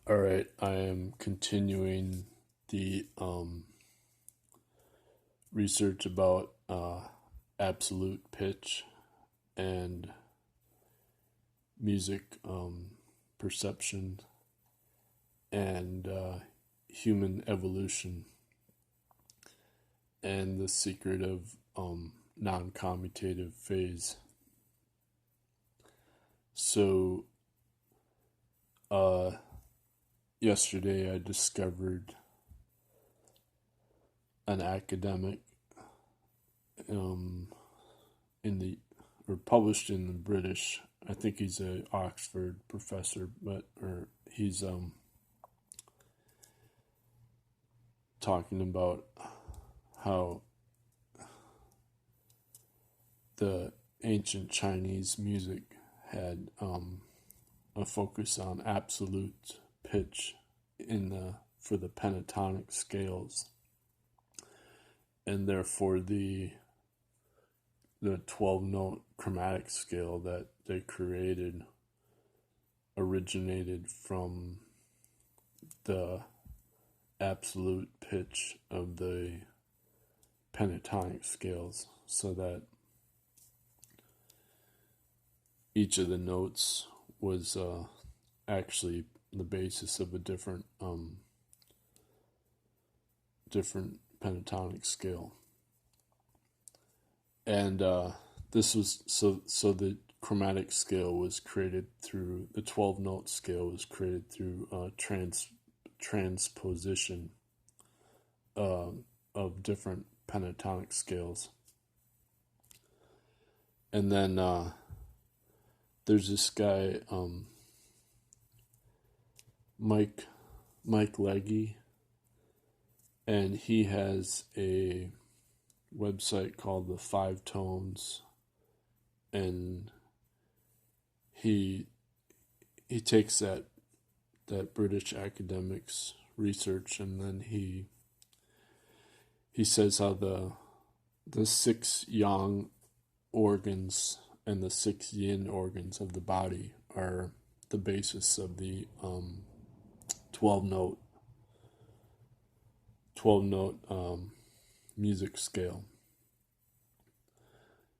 All right, I am continuing the research about absolute pitch and music perception and human evolution and the secret of non-commutative phase. So, yesterday I discovered an academic published in the British. I think he's a Oxford professor, he's talking about how the ancient Chinese music had a focus on absolute pitch for the pentatonic scales, and therefore the 12-note chromatic scale that they created originated from the absolute pitch of the pentatonic scales, so that each of the notes was actually the basis of a different pentatonic scale. And this was so the chromatic scale was created through the 12-note scale was created through transposition of different pentatonic scales. And then there's this guy Mike Legge, and he has a website called the 5 Tones, and he takes that British academics research, and then he says how the 6 yang organs and the 6 yin organs of the body are the basis of the 12-note music scale.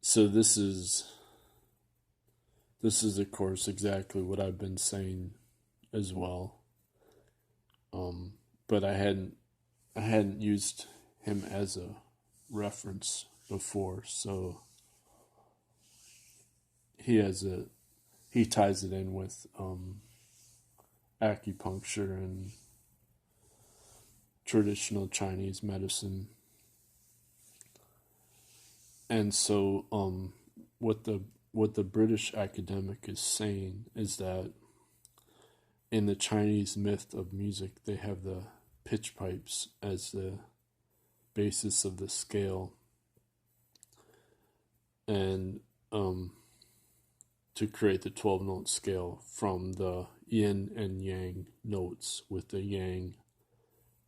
So this is of course exactly what I've been saying as well, but I hadn't used him as a reference before, so he ties it in with acupuncture and traditional Chinese medicine. And so what the British academic is saying is that in the Chinese myth of music, they have the pitch pipes as the basis of the scale, and to create the 12-note scale from the yin and yang notes, with the yang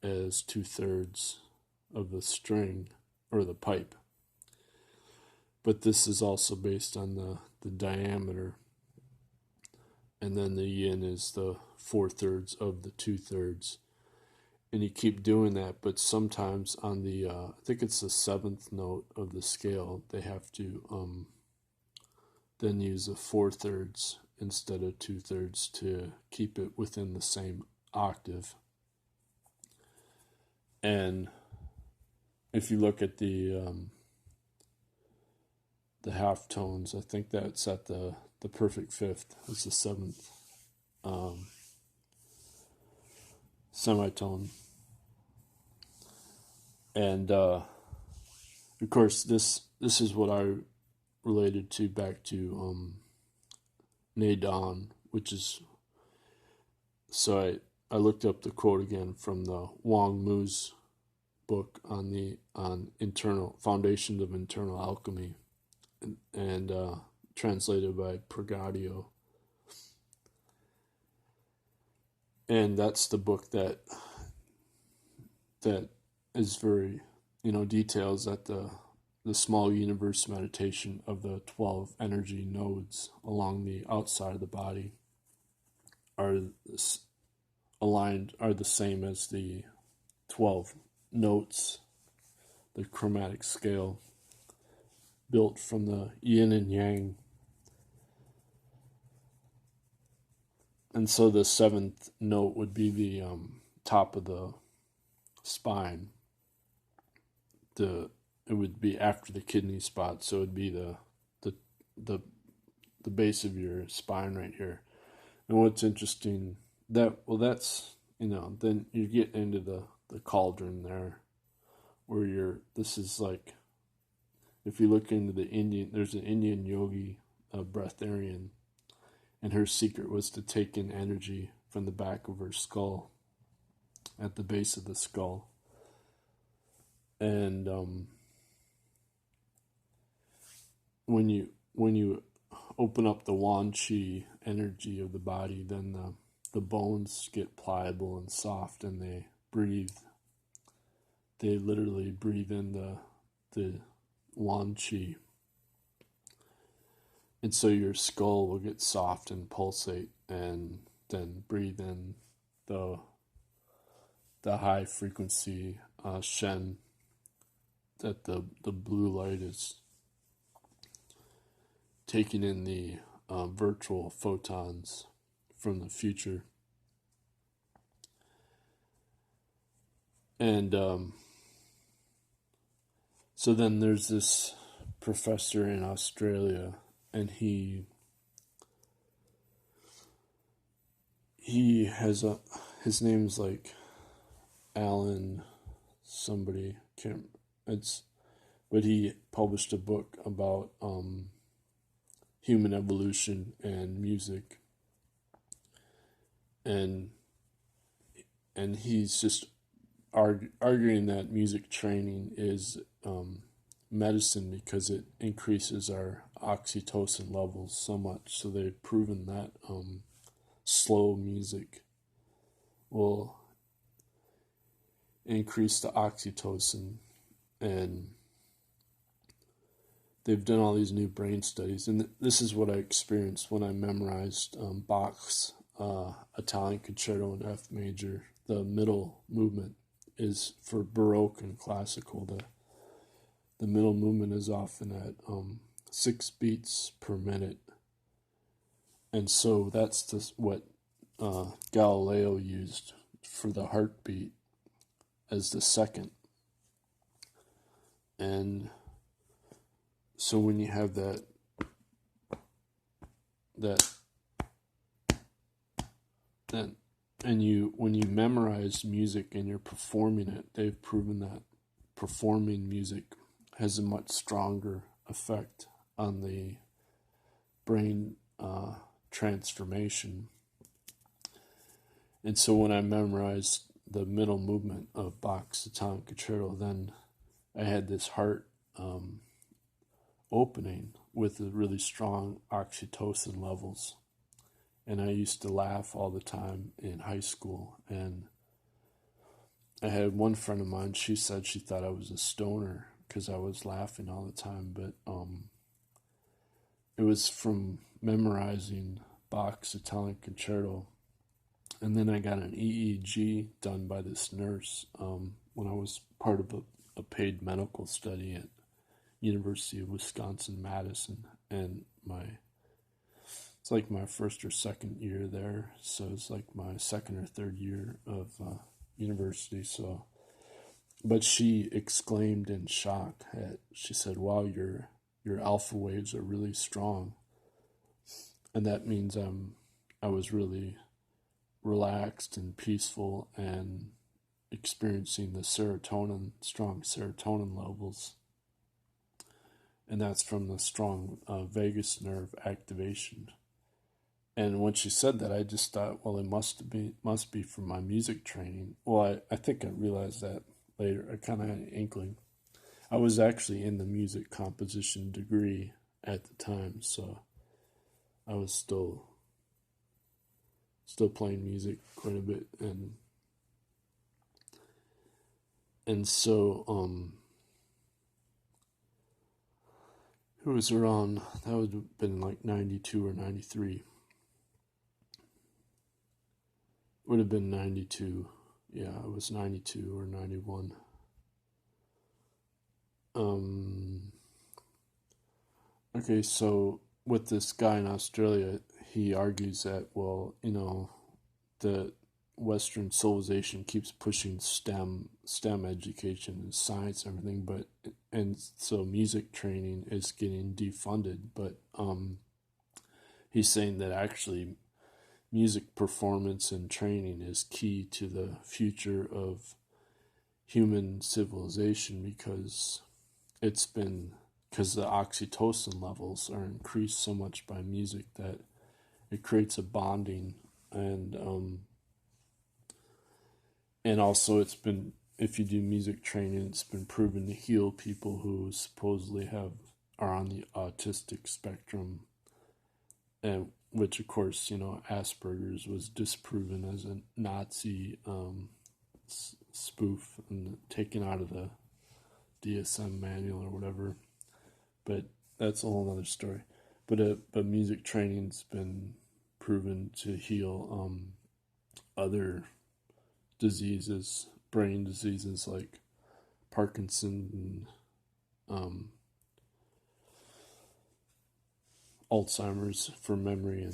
as 2/3 of the string or the pipe. But this is also based on the diameter, and then the yin is the 4/3 of the 2/3. And you keep doing that, but sometimes on the I think it's the 7th note of the scale, they have to then use a 4/3 instead of 2/3 to keep it within the same octave. And if you look at the half tones, I think that's at the perfect fifth. It's the 7th semitone. And of course this is what I related to back to Neidan, which is, so I looked up the quote again from the Wang Mu's book on internal foundations of internal alchemy, and translated by Pergadio. And that's the book that is very, details that the small universe meditation of the 12 energy nodes along the outside of the body are aligned are the same as the 12 notes, the chromatic scale built from the yin and yang. And so the 7th note would be the top of the spine. It would be after the kidney spot, so it would be the base of your spine right here. And what's interesting, that's, then you get into the cauldron there, where this is like, if you look into there's an Indian yogi, breatharian, and her secret was to take in energy from the back of her skull, at the base of the skull. And when you open up the Yuan Qi energy of the body, then the bones get pliable and soft, and they breathe. They literally breathe in the Yuan Qi. And so your skull will get soft and pulsate, and then breathe in the high frequency Shen, that the blue light is taking in the virtual photons from the future. And so then there's this professor in Australia, and he has his name's like Alan somebody, but he published a book about human evolution and music, and he's just arguing that music training is medicine, because it increases our oxytocin levels so much. So they've proven that slow music will increase the oxytocin, and they've done all these new brain studies. And this is what I experienced when I memorized Bach's Italian Concerto in F major. The middle movement is for Baroque and classical. The middle movement is often at 6 beats per minute. And so that's what Galileo used for the heartbeat as the second. And so when you have that and when you memorize music and you're performing it, they've proven that performing music has a much stronger effect on the brain transformation. And so when I memorized the middle movement of Bach's Italian Concerto, then I had this heart opening with really strong oxytocin levels. And I used to laugh all the time in high school. And I had one friend of mine, she said she thought I was a stoner because I was laughing all the time. But it was from memorizing Bach's Italian Concerto. And then I got an EEG done by this nurse when I was part of a paid medical study at University of Wisconsin-Madison, and it's like my first or second year there, so it's like my second or third year of university. So, but she exclaimed in shock. She said, "Wow, your alpha waves are really strong," and that means I was really relaxed and peaceful and experiencing the strong serotonin levels. And that's from the strong vagus nerve activation. And when she said that, I just thought, well, it must be from my music training. Well, I think I realized that later. I kind of had an inkling. I was actually in the music composition degree at the time, so I was still playing music quite a bit, and so it was around, that would have been like 92 or 93. would have been 92. Yeah, it was 92 or 91. Okay, so with this guy in Australia, he argues that, well, the Western civilization keeps pushing STEM education and science and everything, and so music training is getting defunded. But he's saying that actually music performance and training is key to the future of human civilization because the oxytocin levels are increased so much by music that it creates a bonding, and also if you do music training, it's been proven to heal people who supposedly are on the autistic spectrum, and which of course Asperger's was disproven as a Nazi spoof and taken out of the DSM manual or whatever. But that's a whole other story. But music training's been proven to heal other diseases, brain diseases like Parkinson's and Alzheimer's for memory,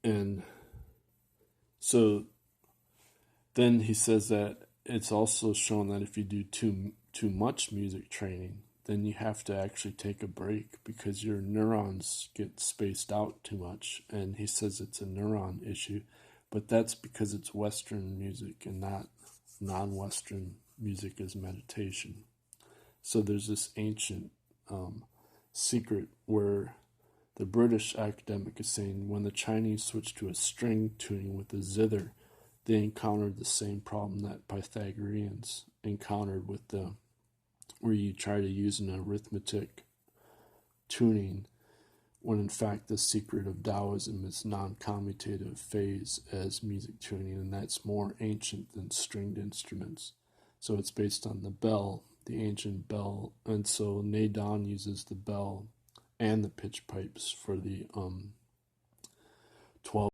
and so then he says that it's also shown that if you do too much music training, then you have to actually take a break because your neurons get spaced out too much. And he says it's a neuron issue, but that's because it's Western music and not non-Western music as meditation. So there's this ancient secret where the British academic is saying when the Chinese switched to a string tuning with the zither, they encountered the same problem that Pythagoreans encountered with where you try to use an arithmetic tuning, when in fact the secret of Taoism is non-commutative phase as music tuning, and that's more ancient than stringed instruments. So it's based on the bell, the ancient bell, and so Neidan uses the bell and the pitch pipes for the 12